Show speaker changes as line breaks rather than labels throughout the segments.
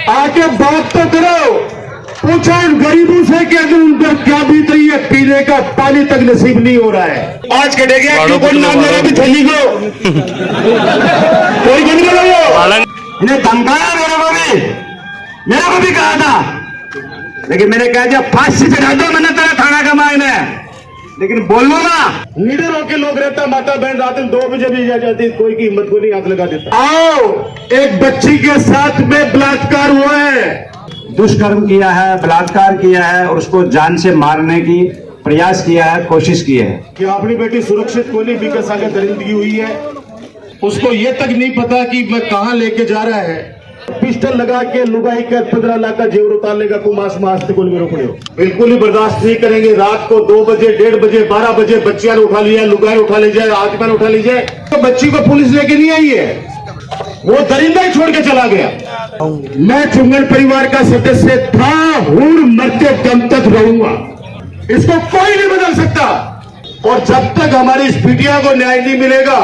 आके बात तो करो, पूछो इन गरीबों से कि उन पर क्या बीत रही है, पीने का पानी तक नसीब नहीं हो रहा है। आज के डेगे कोई नाम मेरा भी थैली को कोई बन गया, इन्हें धमकाया मेरे को भी कहा था, लेकिन मैंने कहा जब फांसी चढ़ा दो मैंने तेरा थाना का मायने, लेकिन बोलो ना निडर होके लोग रहता, माता बहन रात में 2 बजे भी जा जाती, कोई की हिम्मत को नहीं हाथ लगा देता। आओ, एक बच्ची के साथ में बलात्कार हुआ है, दुष्कर्म किया है, बलात्कार किया है और उसको जान से मारने की प्रयास किया है, कोशिश की है कि अपनी बेटी सुरक्षित को नहीं, विकास आगे दरिंदगी हुई है, उसको ये तक नहीं पता कि मैं कहां लेके जा रहा है, पिस्टल लगा के लुगाई कर 15 लाख का जेवर उतार लेगा, कुमास मास्ते को नहीं रोकने हो, बिल्कुल ही बर्दाश्त नहीं करेंगे। रात को 2 बजे 1:30 बजे 12 बजे बच्चियां उठा लिया, लुगाई उठा ले जाए, आत्मा उठा ली जाए, तो बच्ची को पुलिस लेके नहीं आई है, वो दरिंदा ही छोड़ के चला गया। मैं चुंगन परिवार का सदस्य था, हूं, मरते दम तक रहूंगा, इसको कोई नहीं बदल सकता, और जब तक हमारी इस बिटिया को न्याय नहीं मिलेगा,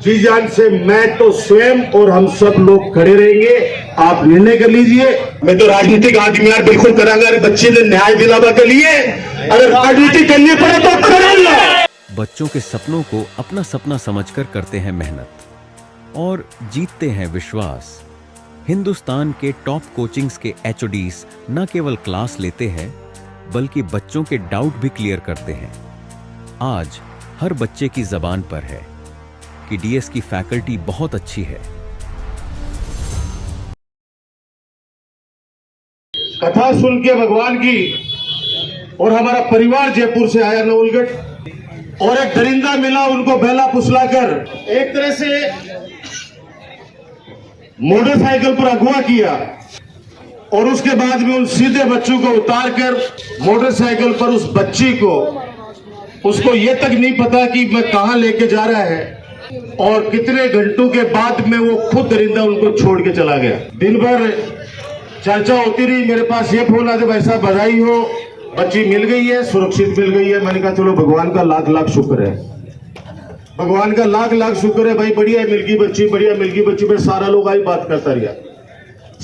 जी जान से मैं तो स्वयं और हम सब लोग खड़े रहेंगे। आप निर्णय कर लीजिए। मैं तो राजनीतिक आदमी यार बिल्कुल करांगा, अरे बच्चे ने न्याय दिलावा के लिए अगर राजनीति करनी पड़े तो करेंगे।
बच्चों के सपनों को अपना सपना समझकर करते हैं मेहनत और जीतते हैं विश्वास। हिंदुस्तान के टॉप कोचिंग्स के एचओडीज न केवल क्लास लेते हैं बल्कि बच्चों के डाउट भी क्लियर करते हैं। आज हर बच्चे की जबान पर है कि डीएस की फैकल्टी बहुत अच्छी है।
कथा सुन के भगवान की, और हमारा परिवार जयपुर से आया नवलगढ़, और एक दरिंदा मिला, उनको बेला फुसलाकर एक तरह से मोटरसाइकिल पर अगवा किया, और उसके बाद में उन सीधे बच्चों को उतार कर मोटरसाइकिल पर उस बच्ची को, उसको ये तक नहीं पता कि मैं कहां लेके जा रहा है, और कितने घंटों के बाद में वो खुद दरिंदा उनको छोड़ के चला गया। दिन भर चर्चा होती रही, मेरे पास ये फोन आते, भाई साहब बधाई हो, बच्ची मिल गई है, सुरक्षित मिल गई है। मैंने कहा चलो भगवान का लाख लाख शुक्र है, भगवान का लाख लाख शुक्र है भाई, बढ़िया मिल गई बच्ची, बढ़िया मिल गई बच्ची। फिर सारा लोग आई बात करता रहा।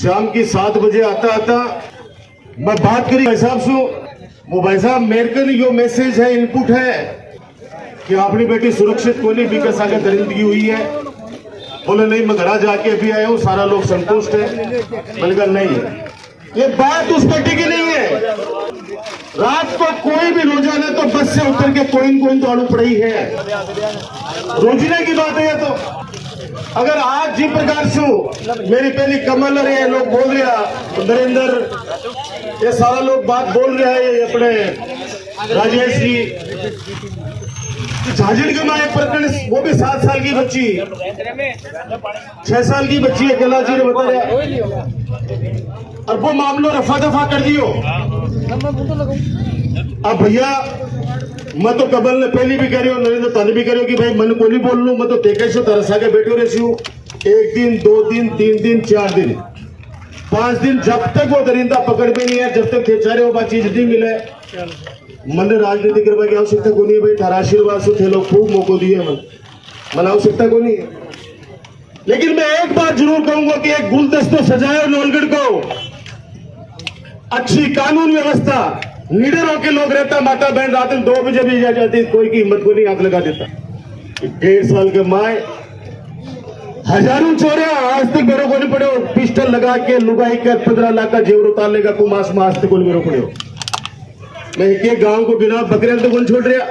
शाम की 7 बजे आता आता मैं बात करी भाई साहब से, वो भाई साहब मेरे को यो मैसेज है, इनपुट है कि अपनी बेटी सुरक्षित को नहीं, विकास आगे दरिंदगी हुई है। बोले नहीं, मैं घर जाके अभी आया हूँ, सारा लोग संतुष्ट है। मैंने कहा नहीं, ये बात उस बेटी की नहीं है। रात को कोई भी रोजाना तो बस से उतर के कोइन तो आड़ू पड़ी है, रोजाना की बात है। तो अगर आज जिस प्रकार से मेरी पहली कमल और ये लोग बोल रहे, नरेंद्र, ये सारा लोग बात बोल रहे हैं, अपने राजेश जी झाझड़ के माँ एक प्रकरण, वो भी 7 साल की बच्ची, 6 साल की बच्ची है, कैलाश जी ने बताया, और वो मामलो रफा दफा कर दियो। अब भैया मैं तो कबल ने पहली भी करी, नरेंद्र ताने भी करी कि भाई मन को नहीं बोल लू, मैं तो देखे से तरसा के बैठे रही हूँ, 1 दिन 2 दिन 3 दिन 4 दिन 5 दिन, जब तक वो दरिंदा पकड़ में नहीं है, जब तक बेचारे वो चीज नहीं मिले, मैंने राजनीति करने की आवश्यकता को नहीं है भाई, थारा आशीर्वाद से थे लोग खूब मौको दिए, मन आवश्यकता को नहीं है। लेकिन मैं एक बात जरूर कहूंगा कि एक गुलदस्ता सजाए नवलगढ़ को, अच्छी कानून व्यवस्था, निडर होके लोग रहता, माता बहन रात में 2 बजे भी जा जाती, कोई की हिम्मत को नहीं हाथ लगा देता। 1.5 साल के माए, हजारों चोरिया आज तक मेरे को नहीं पड़े, पिस्टल लगा के लुगाई कर 15 लाख का जेवर उतार लेगा, कुमास मास्ते को नहीं रोकने हो। मैं एक गांव को बिना बकरियां तो कौन छोड़ रहा,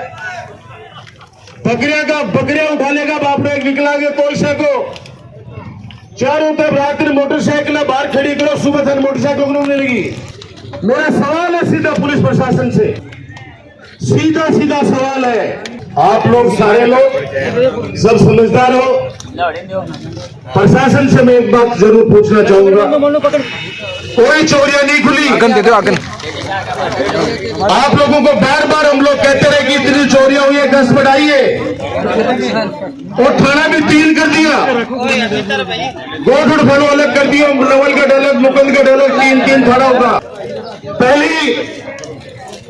बकरियां उठा लेगा बाप ने, एक निकलागे कोलसा को, चारों तरफ रात में मोटरसाइकिल बाहर खड़ी करो, सुबह तक मोटरसाइकिल घूमने लगी। मेरा सवाल है सीधा पुलिस प्रशासन से, सीधा सवाल है, आप लोग सारे लोग सब समझदार हो, प्रशासन से मैं एक बात जरूर पूछना चाहूंगा, कोई चोरियां नहीं खुली। आप लोगों को बार बार हम लोग कहते रहे कि इतनी चोरियां हुई है, 10 बढ़ाइए, और थाना भी 3 कर दिया, गोठुड़ फलो अलग कर दिया, नवलगढ़ अलग, मुकुंदगढ़ अलग, 3 थाना होगा। पहली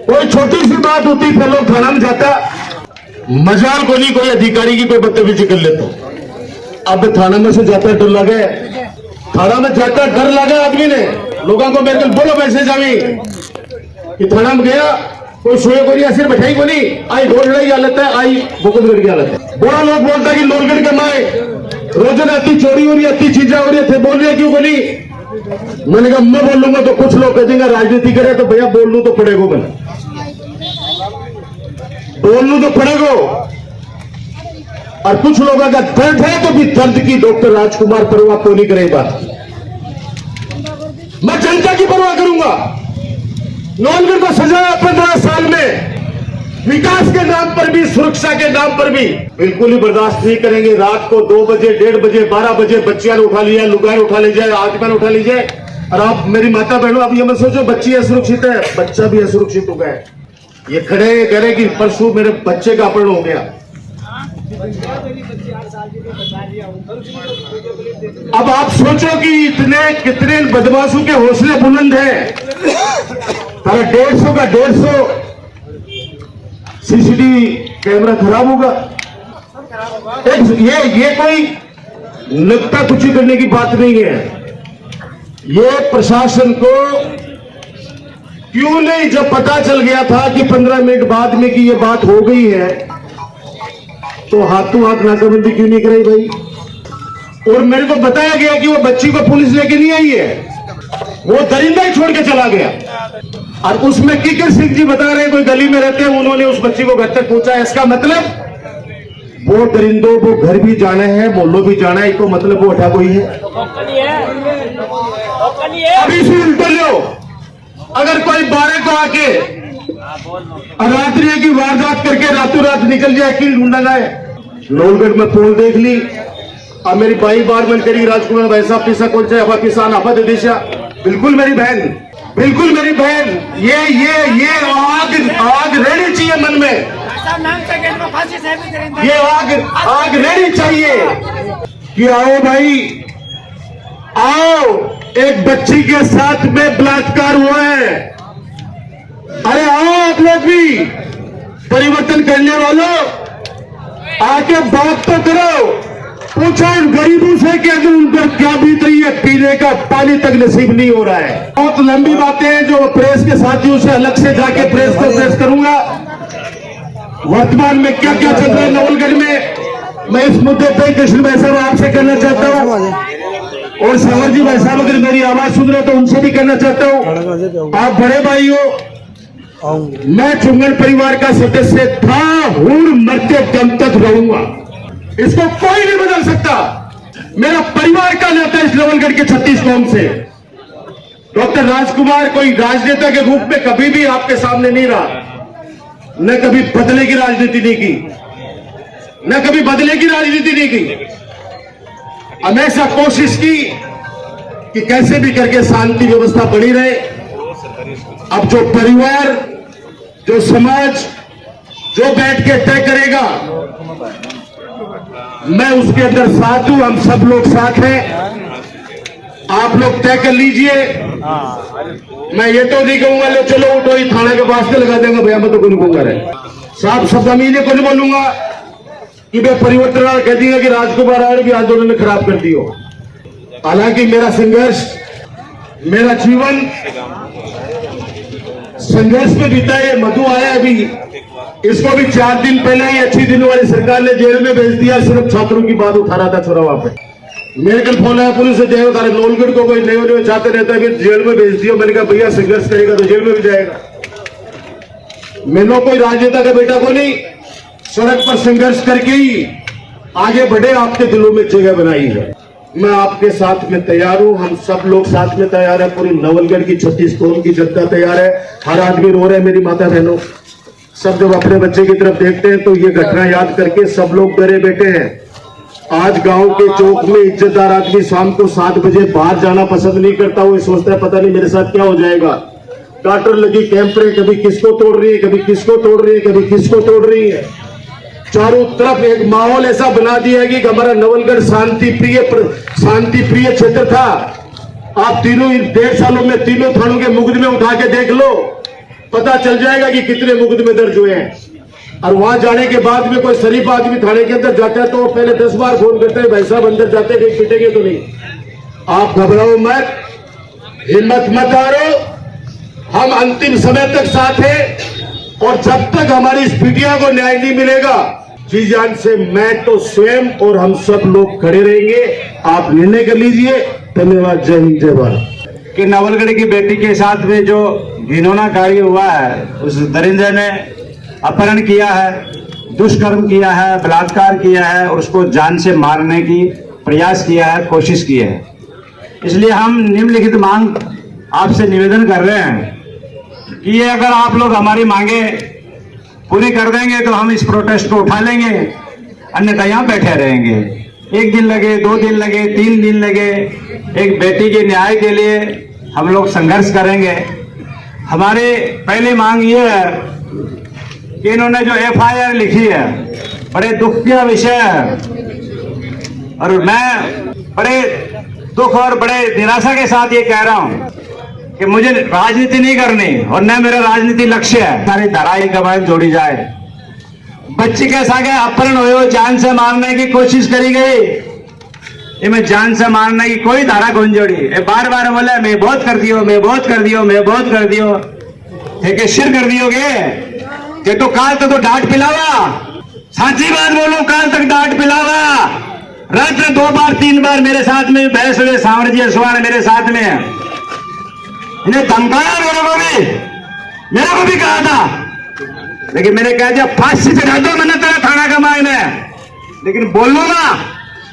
कोई छोटी सी बात होती फिर लोग थाना में जाता, मजाल को नहीं कोई अधिकारी की कोई बदतमीजी कर लेता, अब थाना में से जाता डर लगे, थाना में जाता डर लगा आदमी ने, लोगों को मेरे को बोलो मैसेज आवी कि थाना में गया कोई सोए को नहीं सिर बैठाई को नहीं आई गोलगढ़ की हालत है आई बुकुतगढ़ की हालत है। बड़ा लोग बोलता है कि लोलगढ़ के माए रोजाना अति चोरी हो रही है, अति चीजें हो रही है, बोल रही है क्यों बोली। मैंने कहा मैं बोल लूंगा तो कुछ लोग कह देंगे राजनीति करे तो भैया बोल लूं तो पड़ेगा, मैंने बोल लूं तो पड़ेगा। और कुछ लोगों का दर्द है तो भी दर्द की डॉक्टर राजकुमार परवाह को नहीं करेगा। मैं जनता की परवाह करूंगा। नौलगढ़ को सजाया 15 साल में, विकास के नाम पर भी सुरक्षा के नाम पर भी बिल्कुल ही बर्दाश्त नहीं करेंगे। रात को 2 बजे 1:30 बजे 12 बजे बच्चियां उठा लिया, लुगाई उठा ले जाए, आदमी उठा लीजिए। और आप मेरी माता बहनों अब ये मत सोचो बच्ची असुरक्षित है, बच्चा भी असुरक्षित हो गया। ये खड़े कह रहे कि परसों मेरे बच्चे का अपहरण हो गया। अब आप सोचो कि इतने कितने बदमाशों के हौसले बुलंद हैं। 150 का 150 सीसीटीवी कैमरा खराब होगा। ये कोई नुक्ता कुछ करने की बात नहीं है। ये प्रशासन को क्यों नहीं, जब पता चल गया था कि 15 मिनट बाद में कि ये बात हो गई है तो हाथों हाथ नाकाबंदी क्यों नहीं कराई भाई। और मेरे को बताया गया कि वो बच्ची को पुलिस लेके नहीं आई है, वो दरिंदा ही छोड़ के चला गया। और उसमें किकर सिंह जी बता रहे हैं कोई गली में रहते हैं, उन्होंने उस बच्ची को घर तक पहुंचा है। इसका मतलब वो दरिंदों को घर भी जाना है, मोहल्लों भी जाना है, इसको मतलब वो उठा कोई है। अभी से उल्टो लो, अगर कोई 12 को आके रात्रि की वारदात करके रातों रात निकल जाए कि ढूंढा जाए। लोलगढ़ में पोल देख ली, अब मेरी बाई बार मन करी राजकुमार भाई साहब पिसा कौन से हवा किसान आपा दे दिशा। बिल्कुल मेरी बहन, बिल्कुल मेरी बहन, ये आग रहनी चाहिए मन में, ये आग रहनी चाहिए कि आओ भाई आओ, एक बच्ची के साथ में बलात्कार हुआ है। अरे आओ आप लोग भी परिवर्तन करने वालों, आके बात तो करो, पूछो इन गरीबों से कि अगर उन पर क्या बीत रही है, पीने का पानी तक नसीब नहीं हो रहा है। बहुत लंबी बातें हैं जो प्रेस के साथियों से अलग से जाके प्रेस को प्रेस करूंगा। वर्तमान में क्या क्या चल रहा है नवलगढ़ में, मैं इस मुद्दे पर कृष्ण भाई साहब आपसे कहना चाहता हूँ, और सावर जी भाई साहब अगर मेरी आवाज सुन रहे तो उनसे भी कहना चाहता हूँ। आप बड़े भाई हो, मैं चुंगल परिवार का सदस्य था, हूं, मरते दम तक रहूंगा, इसको कोई नहीं बदल सकता। मेरा परिवार का नाता इस नवलगढ़ के 36 कौम से। डॉक्टर राजकुमार कोई राजनेता के रूप में कभी भी आपके सामने नहीं रहा, न कभी बदले की राजनीति नहीं की, न कभी बदले की राजनीति नहीं की। हमेशा कोशिश की कि कैसे भी करके शांति व्यवस्था बनी रहे। अब जो परिवार, जो समाज जो बैठ के तय करेगा, मैं उसके अंदर साथ हूं, हम सब लोग साथ हैं। आप लोग तय कर लीजिए। मैं ये तो नहीं कहूंगा लो चलो उठो ही थाना के वास्ते लगा देंगे भैया, मैं तो कोई कहूंगा रे साहब शब्द अमीने को नहीं बोलूंगा कि मैं परिवर्तन कह दिया कि राजकुमार आए भी आंदोलन ने खराब कर दियो। हालांकि मेरा संघर्ष, मेरा जीवन संघर्ष में बीता है। मधु आया अभी, इसको भी 4 दिन पहले ही अच्छी दिनों वाली सरकार ने जेल में भेज दिया, सिर्फ छात्रों की बात उठा रहा था छोरा वहां पे। मेरे कल फोन आया पुलिस से, देखो तारे लोलगढ़ को कोई नए चाहते रहता है कि जेल में भेज दियो। मैंने कहा भैया संघर्ष करेगा तो जेल में भी जाएगा। मैंने कोई राजनेता का बेटा को नहीं, सड़क पर संघर्ष करके ही आगे बढ़े, आपके दिलों में जगह बनाई है। मैं आपके साथ में तैयार हूं, हम सब लोग साथ में तैयार है, पूरी नवलगढ़ की 36 कौम की जनता तैयार है। हर आदमी रो रहे हैं मेरी माता बहनों, सब जब अपने बच्चे की तरफ देखते हैं तो ये घटना याद करके सब लोग डरे बैठे हैं। आज गांव के चौक में इज्जतदार आदमी शाम को 7 बजे बाहर जाना पसंद नहीं करता। वो सोचता है पता नहीं मेरे साथ क्या हो जाएगा। डाक्टर लगी कैंपरें, कभी किसको तोड़ रही है, कभी किसको तोड़ रही है, कभी किसको तोड़ रही है। चारों तरफ एक माहौल ऐसा बना दिया है कि हमारा नवलगढ़ शांति प्रिय क्षेत्र था। आप तीनों 1.5 सालों में तीनों थानों के मुकदमे उठा के देख लो, पता चल जाएगा कि कितने मुकदमे दर्ज हुए हैं। और वहां जाने के बाद में कोई शरीफ आदमी थाने के अंदर जाता है तो पहले 10 बार फोन करते हैं भाई साहब अंदर जाते कहीं पिटेंगे तो नहीं। आप घबराओ मत, हिम्मत मत हारो, हम अंतिम समय तक साथ हैं और जब तक हमारी इस बिटिया को न्याय नहीं मिलेगा, जी जान से मैं तो स्वयं और हम सब लोग खड़े रहेंगे। आप निर्णय कर लीजिए। धन्यवाद। जय हिंद, जय भारत।
कि नवलगढ़ की बेटी के साथ में जो घिनौना कार्य हुआ है, उस दरिंदे ने अपहरण किया है, दुष्कर्म किया है, बलात्कार किया है और उसको जान से मारने की प्रयास किया है, कोशिश की है। इसलिए हम निम्नलिखित मांग आपसे निवेदन कर रहे हैं कि ये अगर आप लोग हमारी मांगे पूरी कर देंगे तो हम इस प्रोटेस्ट को उठा लेंगे, अन्यथा यहाँ बैठे रहेंगे। 1 दिन लगे, 2 दिन लगे, 3 दिन लगे, एक बेटी के न्याय के लिए हम लोग संघर्ष करेंगे। हमारी पहली मांग ये है कि इन्होंने जो FIR लिखी है बड़े दुख का विषय है और मैं बड़े दुख और बड़े निराशा के साथ ये कह रहा हूं कि मुझे राजनीति नहीं करनी और न मेरा राजनीति लक्ष्य है। सारी धाराएं कबायद जोड़ी जाए। बच्ची के साथ अपहरण हुए, जान से मारने की कोशिश करी गई, इनमें जान से मारने की कोई धारा कौन जोड़ी? बार बार बोले मैं बहुत कर दियो, मैं बहुत कर दियो, मैं बहुत कर दियो। ठीक सिर कर दियोगे कि तो काल तक तो डांट पिलावा। साची बात बोलो, काल तक डांट पिलावा। रात में 2 बार 3 बार मेरे साथ में बहस हुए, सांवर जी सवार मेरे साथ में है। इन्हें धमकाया मेरे को भी कहा था, लेकिन मैंने कहा जब फांसी चढ़ा दो मैंने तेरा थाना का मायने, लेकिन बोलूंगा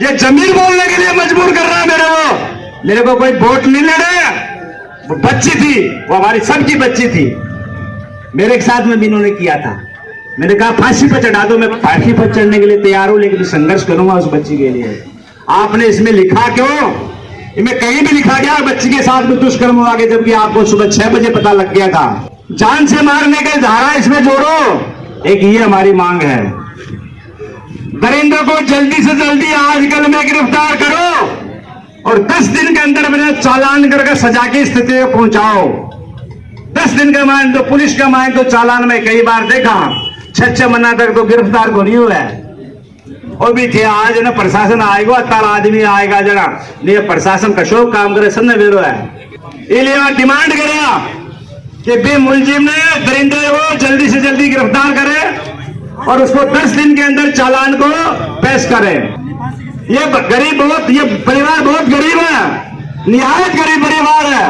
ये जमीन बोलने के लिए मजबूर कर रहा है मेरे को कोई वोट नहीं ले रहे। वो बच्ची थी, वो हमारी सबकी बच्ची थी, मेरे साथ में भी इन्होंने किया था। मैंने कहा फांसी पर चढ़ा दो, मैं फांसी पर चढ़ने के लिए तैयार हूं, लेकिन संघर्ष करूंगा उस बच्ची के लिए। आपने इसमें लिखा क्यों? इसमें कहीं भी लिखा गया बच्ची के साथ में दुष्कर्म हुआ, जबकि आपको सुबह 6 बजे पता लग गया था। जान से मारने के धारा इसमें जोड़ो। एक ये हमारी मांग है। दरिंदों को जल्दी से जल्दी आजकल में गिरफ्तार करो और 10 दिन के अंदर मैंने चालान करके सजा की स्थिति में पहुंचाओ। 10 दिन का मान तो पुलिस का मान तो चालान में कई बार देखा 6 महीना तक तो गिरफ्तार को नहीं हुआ है। और भी थे आज ना प्रशासन आएगा, तार आदमी आएगा जरा नहीं, प्रशासन का शोक काम करे सब बेरो है। इसलिए डिमांड करेगा कि बे मुलजिम ने दरिंदे को जल्दी से जल्दी गिरफ्तार करे और उसको 10 दिन के अंदर चालान को पेश करे। ये गरीब बहुत, ये परिवार बहुत गरीब है, निहायत गरीब परिवार है।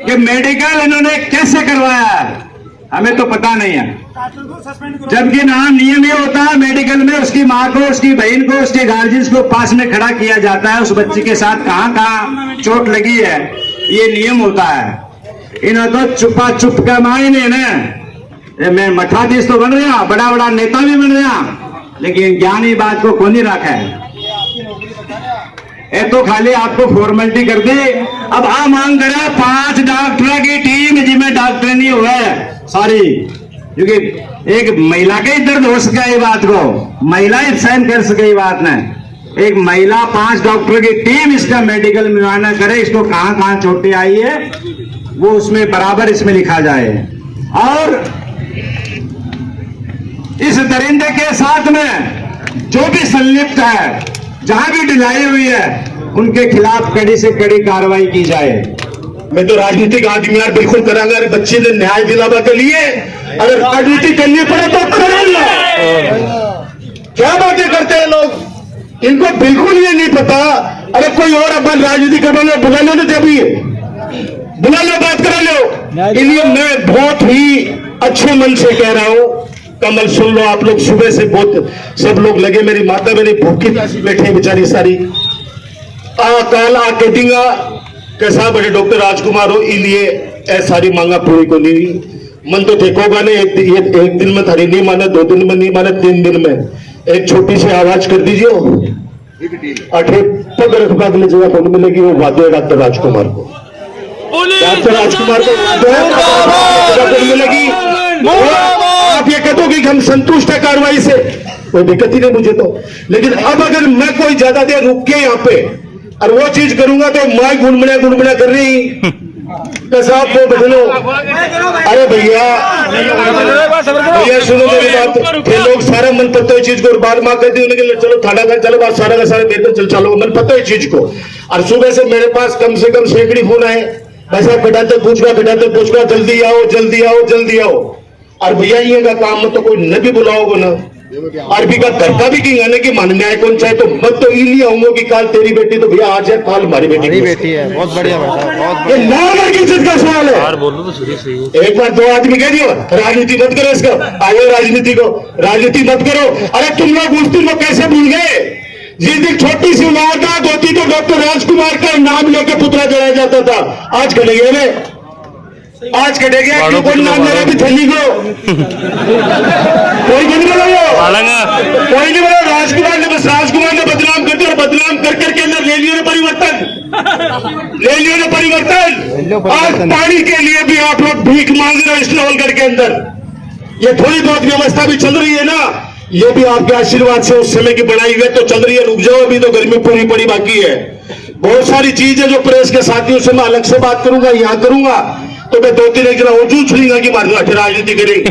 कि मेडिकल इन्होंने कैसे करवाया है हमें तो पता नहीं है, जबकि नाम नियम ये होता है मेडिकल में उसकी माँ को, उसकी बहन को, उसके गार्जियंस को पास में खड़ा किया जाता है, उस बच्ची के साथ कहां कहां चोट लगी है ये नियम होता है। इन्होंने तो चुपा चुप का मायने ने मैं मठाधीश तो बन रहा, बड़ा बड़ा नेता भी बन रहा, लेकिन ज्ञानी बात को कौन ही रखा है। ये तो खाली आपको फॉर्मेलिटी कर दी। अब आ मांग करा 5 डॉक्टरों की टीम जिसमें डॉक्टर नहीं हुआ है सॉरी, क्योंकि एक महिला का ही दर्द हो सका ये बात को, महिला ही सहन कर सके ये बात ने। एक महिला 5 डॉक्टर की टीम इसका मेडिकल मुआयना करे, इसको कहां कहां चोटें आई है वो उसमें बराबर इसमें लिखा जाए। और इस दरिंदे के साथ में जो भी संलिप्त है, जहां भी ढिलाई हुई है, उनके खिलाफ कड़ी से कड़ी कार्रवाई की जाए।
मैं तो राजनीतिक आदमी यार बिल्कुल करांगा। अरे बच्चे ने न्याय दिलावा के लिए अगर राजनीति करनी पड़े तो करेंगे। क्या बातें करते हैं लोग, इनको बिल्कुल ये नहीं पता। अरे कोई और अपन राजनीति करने बुला लो, जब ये बुला लो, बात करा लो। इसलिए मैं बहुत ही अच्छे मन से कह रहा हूं, कमल सुन लो आप लोग। सुबह से बहुत सब लोग लगे, मेरी माता मेरी भूखी प्यासी बैठे बेचारी सारी। काल आके दिंगा कैसा बड़े डॉक्टर राजकुमार हो, इसलिए ऐ सारी मांगा पूरी को नहीं हुई। मन तो ठेकोगा नहीं, एक दिन में थारी नहीं माने, 2 दिन में नहीं माने, 3 दिन में एक छोटी सी आवाज कर दीजिए। अठे पग रखवा के लिए जगह कौन मिलेगी, वो वादे डॉक्टर राजकुमार को, डॉक्टर राजकुमार को मिलेगी। आप ये कहते हो कि हम संतुष्ट है कार्रवाई से, कोई दिक्कत ही नहीं मुझे तो। लेकिन अब अगर मैं कोई ज्यादा देर रुक के यहाँ पे और वो चीज करूंगा तो मैं गुनगुना कर रही के साथ वो बदलो। अरे भैया सुनो मेरी बात, ये लोग सारा मन पता है चीज को, और बार माँ कहती है चलो थाना का चलो बात सारा का सारा देते चलो मन पता है चीज को। और सुबह से मेरे पास कम से कम सैकड़ी फोन आए, वैसे बिठाते पूछना जल्दी आओ जल्दी आओ जल्दी आओ। और भैया ये का काम मत तो कोई न भी बुलाओगे ना, और भी का घर का भी कहना कि मान न्याय कौन चाहे तो मत तो इलिए आऊंगा कि काल तेरी बेटी तो भैया आज है काल हमारी बेटी
है। बहुत बढ़िया बेटा, बहुत
ये नाम की चीज का सवाल है।
यार बोलो तो सही।
एक बार 2 आदमी कह दियो राजनीति मत करो, इसका आगे राजनीति मत करो। अरे तुम लोग उस दिन वो कैसे भूल गए जिस दिन छोटी सी वारदात होती तो डॉक्टर राजकुमार का नाम लेकर पुतला जलाया जाता था। आज कटेगा रे, आज कटेगा क्यों कोई नाम ले रहा भी थैली को कोई नहीं बोलो, कोई नहीं बोलो। राजकुमार ने बदनाम कर दिया, और बदनाम कर करके अंदर ले लियो ने परिवर्तन। आज पानी के लिए भी आप लोग भीख मांग रहे हो इस नवलगढ़ के अंदर। ये थोड़ी बहुत व्यवस्था भी चल रही है ना, ये भी आपके आशीर्वाद से उस समय की बनाई हुई तो चल रही है। रुक जाओ, अभी तो गर्मी पूरी पड़ी बाकी है। बहुत सारी चीजें जो प्रेस के साथियों से मैं अलग से बात करूंगा, यहाँ करूंगा तो मैं 2-3 एक जरा वजूद छुड़ूंगा कि मार राजनीति करेंगे।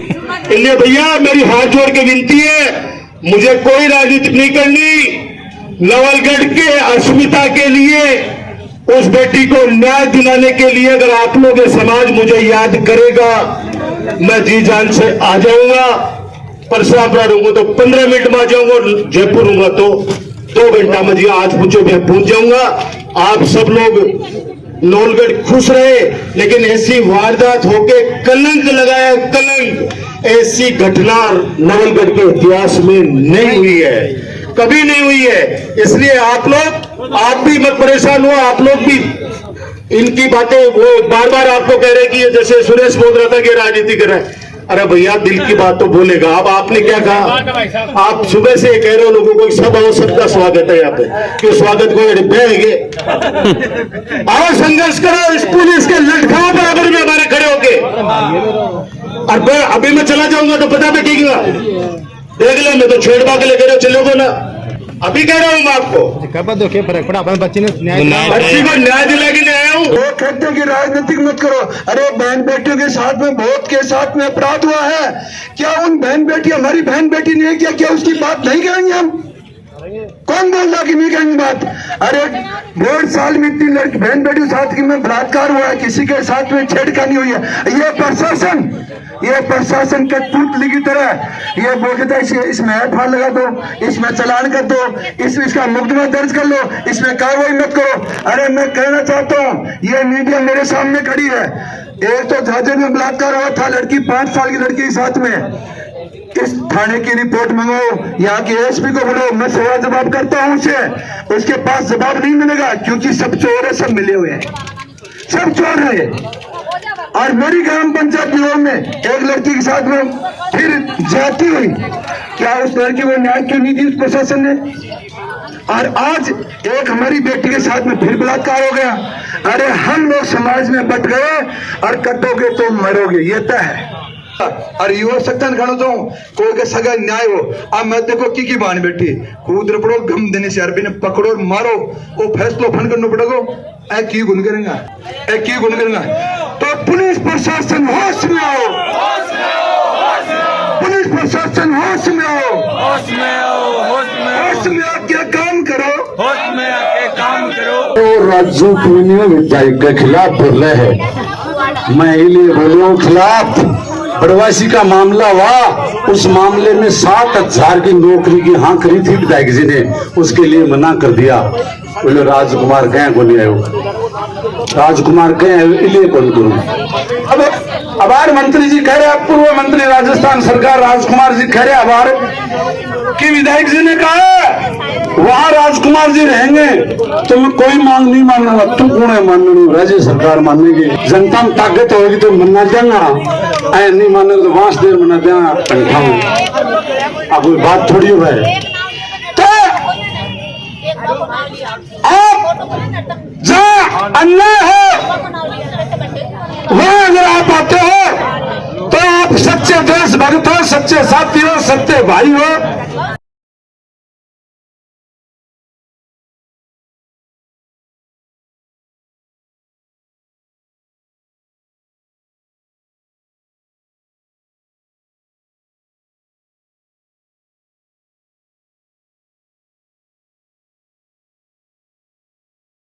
इसलिए भैया मेरी हाथ जोड़ के विनती है, मुझे कोई राजनीति नहीं करनी। नवलगढ़ के अस्मिता के लिए, उस बेटी को न्याय दिलाने के लिए अगर आप लोग समाज मुझे याद करेगा, मैं जी जान से आ जाऊंगा। परसापुरा रहूंगा तो 15 मिनट में आ जाऊंगा, और जयपुर रहूंगा तो 2 घंटा में जी आज पूछो मैं पहुंच जाऊंगा। आप सब लोग नवलगढ़ खुश रहे, लेकिन ऐसी वारदात होके कलंक लगाया, कलंक। ऐसी घटना नवलगढ़ के इतिहास में नहीं हुई है, कभी नहीं हुई है। इसलिए आप भी मत परेशान हो, आप लोग भी इनकी बातें वो बार बार आपको कह रहे कि जैसे सुरेश बोल रहा था कि राजनीति कर रहा है। अरे भैया दिल की बात तो बोलेगा। अब आपने क्या कहा, आप सुबह से कह रहे हो लोगों को सब आओ, सबका स्वागत है यहाँ पे, क्यों स्वागत को रहेंगे। आओ संघर्ष करो, इस पुलिस के लटकाओ बराबर में हमारे खड़े होके। और अभी मैं चला जाऊंगा तो पता मैं ठीक देख लो, मैं तो छेड़बा के लेकर चलोगे ना, अभी कह रहा हूँ मैं आपको।
कब दो क्या फर्क पड़ा, अपने बच्ची ने
बच्ची को न्याय दिला के ले आया हूँ।
वो कहते हैं कि राजनीतिक मत करो। अरे बहन बेटियों के साथ में, बहुत के साथ में अपराध हुआ है। क्या उन बहन बेटी, हमारी बहन बेटी नहीं है क्या उसकी बात नहीं करेंगे हम? कौन बोल रहा कि नहीं करेंगे बात? अरे 1.5 साल में इतनी लड़की बहन बेटी साथ की में बलात्कार हुआ है, किसी के साथ में छेड़खानी हुई है। ये प्रशासन के पुतली की तरह ये बोलता है इसमें एफआईआर लगा दो, इसमें चालान कर दो, इसका मुकदमा दर्ज कर लो, इसमें कार्रवाई मत करो। अरे मैं कहना चाहता हूँ, ये मीडिया मेरे सामने खड़ी है। एक तो झाझर में बलात्कार हुआ था, लड़की 5 साल की लड़की के साथ में। इस थाने की रिपोर्ट मंगाओ, यहाँ के एसपी को बोलो, मैं सवाल जवाब करता हूँ उसके पास जवाब नहीं मिलेगा, क्योंकि सब चोर है, सब मिले हुए हैं, सब चोर है। और मेरी ग्राम पंचायत चुनाव में एक लड़की के साथ में फिर जाती हुई, क्या उस लड़की को न्याय क्यों नहीं दी उस प्रशासन ने? और आज एक हमारी बेटी के साथ में फिर बलात्कार हो गया। अरे हम लोग समाज में बट गए, और कटोगे तो मरोगे, ये तय है। और युवा सत्तन खड़ो तो कोई के सगा न्याय हो। अब मैं देखो की बान बैठी कूद पड़ो, गम देने से अरबी ने पकड़ो और मारो, वो फैसलो फन करना पड़ेगा। ऐ की गुण करेंगे, तो पुलिस प्रशासन होश में आओ, पुलिस प्रशासन होश में आओ, होश में आके काम करो,
तो राज्य प्रेमियों विधायक के खिलाफ बोल रहे हैं। मैं इन्हें बोलूं खिलाफ प्रवासी का मामला हुआ, उस मामले में 7,000 की नौकरी की हाँ करी थी विधायक जी ने, उसके लिए मना कर दिया। बोले राजकुमार गए को नहीं आयो, राजकुमार गए इले कौन करूं। अब आभार मंत्री जी कह रहे, पूर्व मंत्री राजस्थान सरकार राजकुमार जी कह रहे आभार कि विधायक जी ने कहा वहां राजकुमार जी रहेंगे तो मैं कोई मांग नहीं मानूंगा। तू कौन है मानने, राज्य सरकार मानेगी, जनता में ताकत होगी तो मना देंगा, ऐ नहीं माने तो 5 देर मना देंगा। अब कोई बात थोड़ी है। तो आप जहाँ अन्याय हो वहाँ अगर आप आते हो तो आप सच्चे देशभक्त हो, सच्चे साथी हो, सच्चे भाई हो।